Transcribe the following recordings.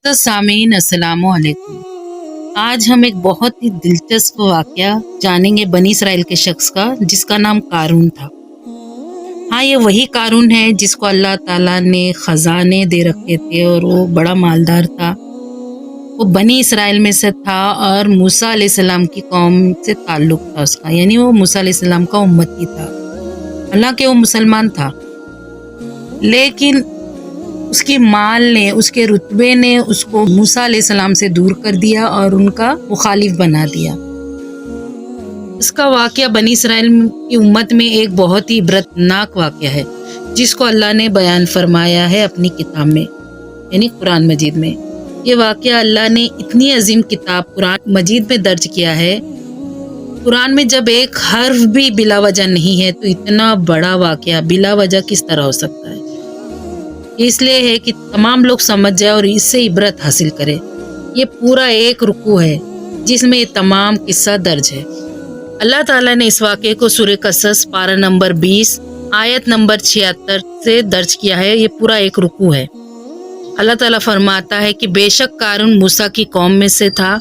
तो सामीन अस्सलाम वालेकुम। आज हम एक बहुत ही दिलचस्प वाकया जानेंगे बनी इसराइल के शख्स का जिसका नाम कारून था। हाँ, ये वही कारून है जिसको अल्लाह ताला ने खजाने दे रखे थे और वो बड़ा मालदार था। वो बनी इसराइल में से था और मूसा अलैहिस्सलाम की कौम से ताल्लुक था उसका, यानी वो मूसा अलैहिस्सलाम का उम्मती था। हालांकि वो मुसलमान था, लेकिन उसकी माल ने, उसके रुतबे ने उसको मूसा अलैहिस्सलाम से दूर कर दिया और उनका मुखालिफ बना दिया। इसका वाकया बनी इसराइल की उम्मत में एक बहुत ही इबरतनाक वाकया है जिसको अल्लाह ने बयान फरमाया है अपनी किताब में, यानी कुरान मजीद में। ये वाकया अल्लाह ने इतनी अजीम किताब कुरान मजीद में दर्ज किया है। कुरान में जब एक हर्फ भी बिला वजह नहीं है तो इतना बड़ा वाकया बिला वजह किस तरह हो सकता है। इसलिए है कि तमाम लोग समझ जाए और इससे इबरत हासिल करें। ये पूरा एक रुकू है जिसमें ये तमाम किस्सा दर्ज है। अल्लाह ताला ने इस वाक़े को सूरह कसस पारा नंबर 20 आयत नंबर 76 से दर्ज किया है। ये पूरा एक रुकू है। अल्लाह ताला फरमाता है कि बेशक कारून मूसा की कौम में से था,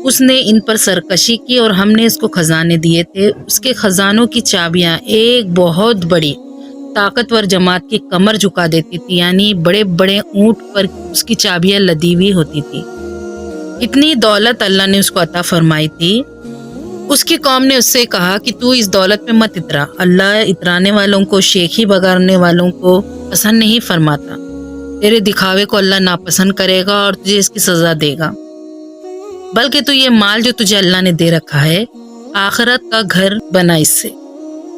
उसने इन पर सरकशी की और हमने इसको खजाने दिए थे। उसके खजानों की चाबियां एक बहुत बड़ी ताकतवर जमात की कमर झुका देती थी, यानी बड़े बड़े ऊंट पर उसकी चाबियां लदी हुई होती थी। इतनी दौलत अल्लाह ने उसको अता फरमाई थी। उसकी कौम ने उससे कहा कि तू इस दौलत में मत इतरा। अल्लाह इतराने वालों को, शेखी बगाड़ने वालों को पसंद नहीं फरमाता। तेरे दिखावे को अल्लाह नापसंद करेगा और तुझे इसकी सजा देगा। बल्कि तू ये माल जो तुझे अल्लाह ने दे रखा है, आखिरत का घर बना इससे,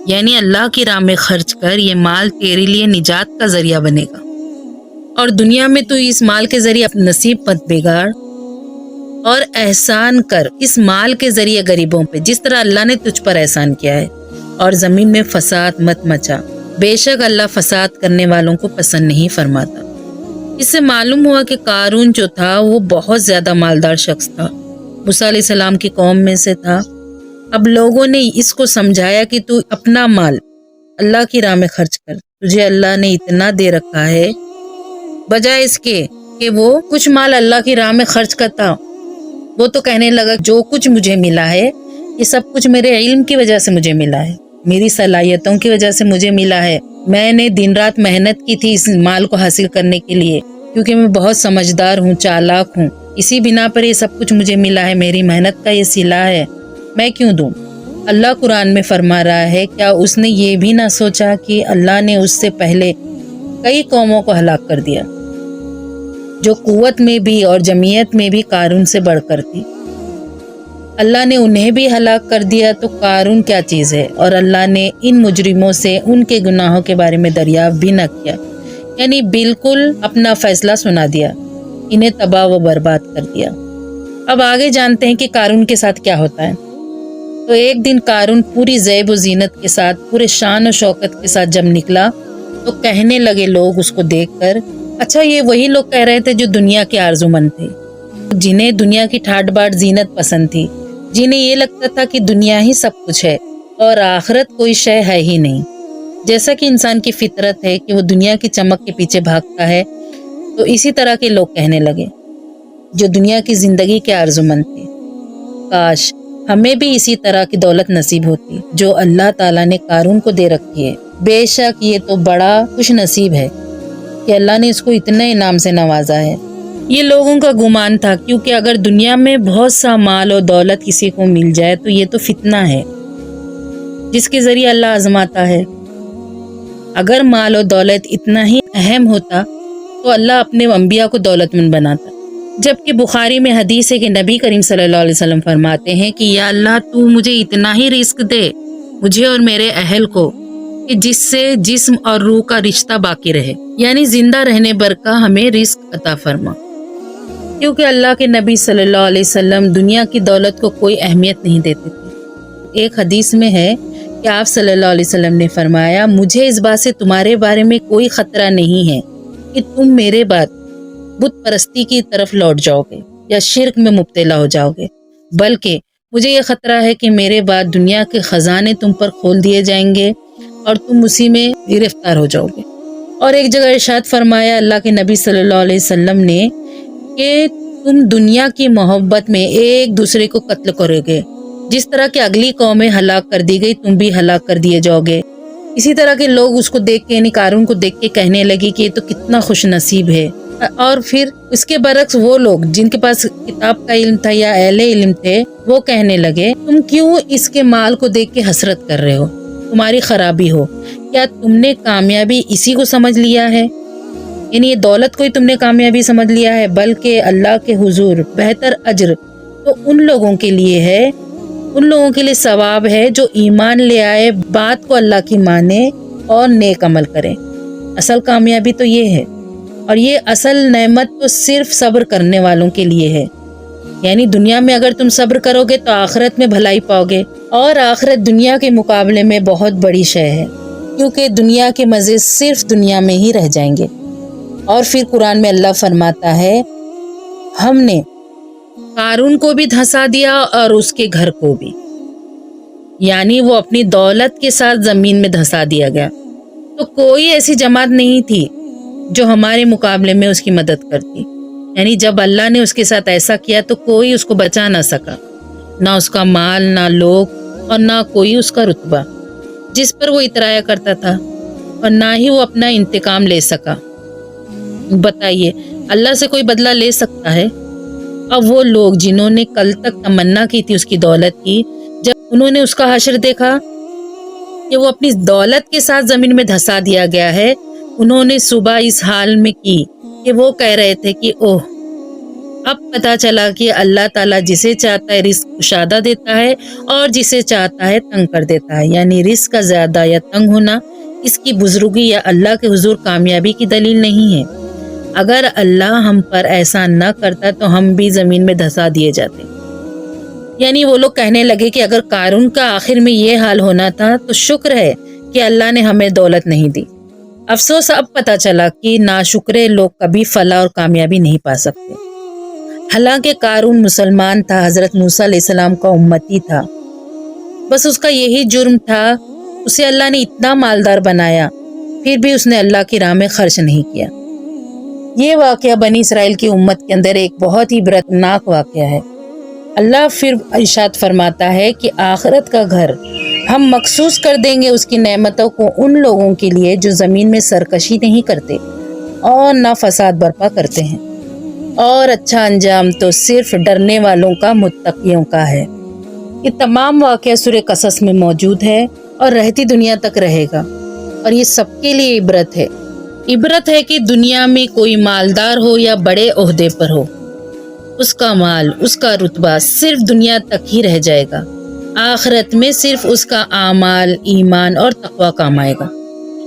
यानी अल्लाह की राह में खर्च कर। ये माल तेरे लिए निजात का जरिया बनेगा और दुनिया में तू इस माल के जरिए अपना नसीब मत बिगाड़ और एहसान कर इस माल के जरिए गरीबों पे, जिस तरह अल्लाह ने तुझ पर एहसान किया है। और जमीन में फसाद मत मचा, बेशक अल्लाह फसाद करने वालों को पसंद नहीं फरमाता। इससे मालूम हुआ कि कारून जो था वो बहुत ज्यादा मालदार शख्स था, मूसा अलैहिस्सलाम की कौम में से था। अब लोगों ने इसको समझाया कि तू अपना माल अल्लाह की राह में खर्च कर, तुझे अल्लाह ने इतना दे रखा है। बजाय इसके कि वो कुछ माल अल्लाह की राह में खर्च करता, वो तो कहने लगा जो कुछ मुझे मिला है ये सब कुछ मेरे इल्म की वजह से मुझे मिला है, मेरी सलाहियतों की वजह से मुझे मिला है। मैंने दिन रात मेहनत की थी इस माल को हासिल करने के लिए, क्योंकि मैं बहुत समझदार हूँ, चालाक हूँ। इसी बिना पर ये सब कुछ मुझे मिला है, मेरी मेहनत का ये सिला है, मैं क्यों दूं? अल्लाह कुरान में फरमा रहा है, क्या उसने ये भी ना सोचा कि अल्लाह ने उससे पहले कई कौमों को हलाक कर दिया जो कुव्वत में भी और जमीयत में भी कारून से बढ़कर थी। अल्लाह ने उन्हें भी हलाक कर दिया, तो कारून क्या चीज़ है। और अल्लाह ने इन मुजरिमों से उनके गुनाहों के बारे में दरियाफ्त भी न किया, यानी बिल्कुल अपना फैसला सुना दिया, इन्हें तबाह व बर्बाद कर दिया। अब आगे जानते हैं कि कारून के साथ क्या होता है। तो एक दिन कारून पूरी ज़ैब व जीनत के साथ, पूरे शान और शौकत के साथ जब निकला तो कहने लगे लोग उसको देखकर, अच्छा ये वही लोग कह रहे थे जो दुनिया के आरज़ूमंद थे, जिन्हें दुनिया की ठाट बाट जीनत पसंद थी, जिन्हें ये लगता था कि दुनिया ही सब कुछ है और आखिरत कोई शय है ही नहीं। जैसा कि इंसान की फितरत है कि वो दुनिया की चमक के पीछे भागता है, तो इसी तरह के लोग कहने लगे जो दुनिया की जिंदगी के आरज़ूमंद थे, काश हमें भी इसी तरह की दौलत नसीब होती जो अल्लाह ताला ने कारून को दे रखी है। बेशक ये तो बड़ा खुश नसीब है कि अल्लाह ने इसको इतने इनाम से नवाजा है। ये लोगों का गुमान था, क्योंकि अगर दुनिया में बहुत सा माल और दौलत किसी को मिल जाए तो ये तो फितना है जिसके जरिए अल्लाह आजमाता है। अगर माल और दौलत इतना ही अहम होता तो अल्लाह अपने अंबिया को दौलतमंद बनाता। जबकि बुखारी में हदीस है कि नबी करीम सल्लल्लाहु अलैहि वसल्लम फरमाते हैं कि या अल्लाह तू मुझे इतना ही रिस्क दे, मुझे और मेरे अहल को, कि जिससे जिस्म और रूह का रिश्ता बाकी रहे, यानी जिंदा रहने भर का हमें रिस्क अता फरमा। क्योंकि अल्लाह के नबी सल्लल्लाहु अलैहि वसल्लम दुनिया की दौलत को कोई अहमियत नहीं देते थे। एक हदीस में है कि आप सल्लल्लाहु अलैहि वसल्लम ने फरमाया, मुझे इस बात से तुम्हारे बारे में कोई खतरा नहीं है कि तुम मेरे बाद बुत परस्ती की तरफ लौट जाओगे या शिर्क में मुब्तला हो जाओगे, बल्कि मुझे ये खतरा है कि मेरे बाद दुनिया के खजाने तुम पर खोल दिए जाएंगे और तुम उसी में गिरफ्तार हो जाओगे। और एक जगह इरशाद फरमाया अल्लाह के नबी सल्लल्लाहु अलैहि वसल्लम ने کہ تم دنیا کی محبت میں ایک دوسرے کو قتل کرو گے، جس طرح کہ اگلی قومیں ہلاک کر دی گئی تم بھی ہلاک کر دیے جاؤ گے۔ اسی طرح کے لوگ اس کو دیکھ کے، یعنی قارون کو دیکھ کے کہنے لگے کہ یہ تو کتنا خوش نصیب ہے۔ اور پھر اس کے برعکس وہ لوگ جن کے پاس کتاب کا علم تھا یا اہل علم تھے، وہ کہنے لگے تم کیوں اس کے مال کو دیکھ کے حسرت کر رہے ہو، تمہاری خرابی ہو، کیا تم نے کامیابی اسی کو سمجھ لیا ہے؟ یعنی یہ دولت کو ہی تم نے کامیابی سمجھ لیا ہے، بلکہ اللہ کے حضور بہتر اجر تو ان لوگوں کے لیے ہے، ان لوگوں کے لیے ثواب ہے جو ایمان لے آئے، بات کو اللہ کی مانے اور نیک عمل کرے۔ اصل کامیابی تو یہ ہے، اور یہ اصل نعمت تو صرف صبر کرنے والوں کے لیے ہے۔ یعنی دنیا میں اگر تم صبر کرو گے تو آخرت میں بھلائی پاؤ گے، اور آخرت دنیا کے مقابلے میں بہت بڑی شے ہے، کیونکہ دنیا کے مزے صرف دنیا میں ہی رہ جائیں گے۔ اور پھر قرآن میں اللہ فرماتا ہے ہم نے قارون کو بھی دھنسا دیا اور اس کے گھر کو بھی، یعنی وہ اپنی دولت کے ساتھ زمین میں دھنسا دیا گیا۔ تو کوئی ایسی جماعت نہیں تھی جو ہمارے مقابلے میں اس کی مدد کرتی، یعنی جب اللہ نے اس کے ساتھ ایسا کیا تو کوئی اس کو بچا نہ سکا، نہ اس کا مال، نہ لوگ، اور نہ کوئی اس کا رتبہ جس پر وہ اترایا کرتا تھا، اور نہ ہی وہ اپنا انتقام لے سکا۔ بتائیے اللہ سے کوئی بدلہ لے سکتا ہے؟ اب وہ لوگ جنہوں نے کل تک تمنا کی تھی اس کی دولت کی، جب انہوں نے اس کا حشر دیکھا کہ وہ اپنی دولت کے ساتھ زمین میں دھسا دیا گیا ہے، انہوں نے صبح اس حال میں کی کہ وہ کہہ رہے تھے کہ اوہ، اب پتا چلا کہ اللہ تعالیٰ جسے چاہتا ہے رزق کشادہ دیتا ہے اور جسے چاہتا ہے تنگ کر دیتا ہے۔ یعنی رزق کا زیادہ یا تنگ ہونا اس کی بزرگی یا اللہ کے حضور کامیابی کی دلیل نہیں ہے۔ اگر اللہ ہم پر احسان نہ کرتا تو ہم بھی زمین میں دھسا دیے جاتے۔ یعنی وہ لوگ کہنے لگے کہ اگر قارون کا آخر میں یہ حال ہونا تھا تو شکر ہے کہ اللہ نے ہمیں دولت نہیں دی۔ افسوس اب پتا چلا کہ ناشکرے لوگ کبھی فلاح اور کامیابی نہیں پا سکتے۔ حالانکہ قارون مسلمان تھا، حضرت موسیٰ علیہ السلام کا امتی تھا، بس اس کا یہی جرم تھا، اسے اللہ نے اتنا مالدار بنایا، پھر بھی اس نے اللہ کی راہ میں خرچ نہیں کیا۔ یہ واقعہ بنی اسرائیل کی امت کے اندر ایک بہت ہی عبرتناک واقعہ ہے۔ اللہ پھر ارشاد فرماتا ہے کہ آخرت کا گھر ہم مخصوص کر دیں گے اس کی نعمتوں کو ان لوگوں کے لیے جو زمین میں سرکشی نہیں کرتے اور نہ فساد برپا کرتے ہیں، اور اچھا انجام تو صرف ڈرنے والوں کا، متقیوں کا ہے۔ یہ تمام واقعہ سورہ قصص میں موجود ہے اور رہتی دنیا تک رہے گا، اور یہ سب کے لیے عبرت ہے۔ عبرت ہے کہ دنیا میں کوئی مالدار ہو یا بڑے عہدے پر ہو، اس کا مال، اس کا رتبہ صرف دنیا تک ہی رہ جائے گا، آخرت میں صرف اس کا اعمال، ایمان اور تقوی کام آئے گا۔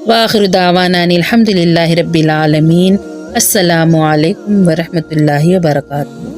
وآخر دعوانا ان الحمد للہ رب العالمین۔ السلام علیکم ورحمۃ اللہ وبرکاتہ۔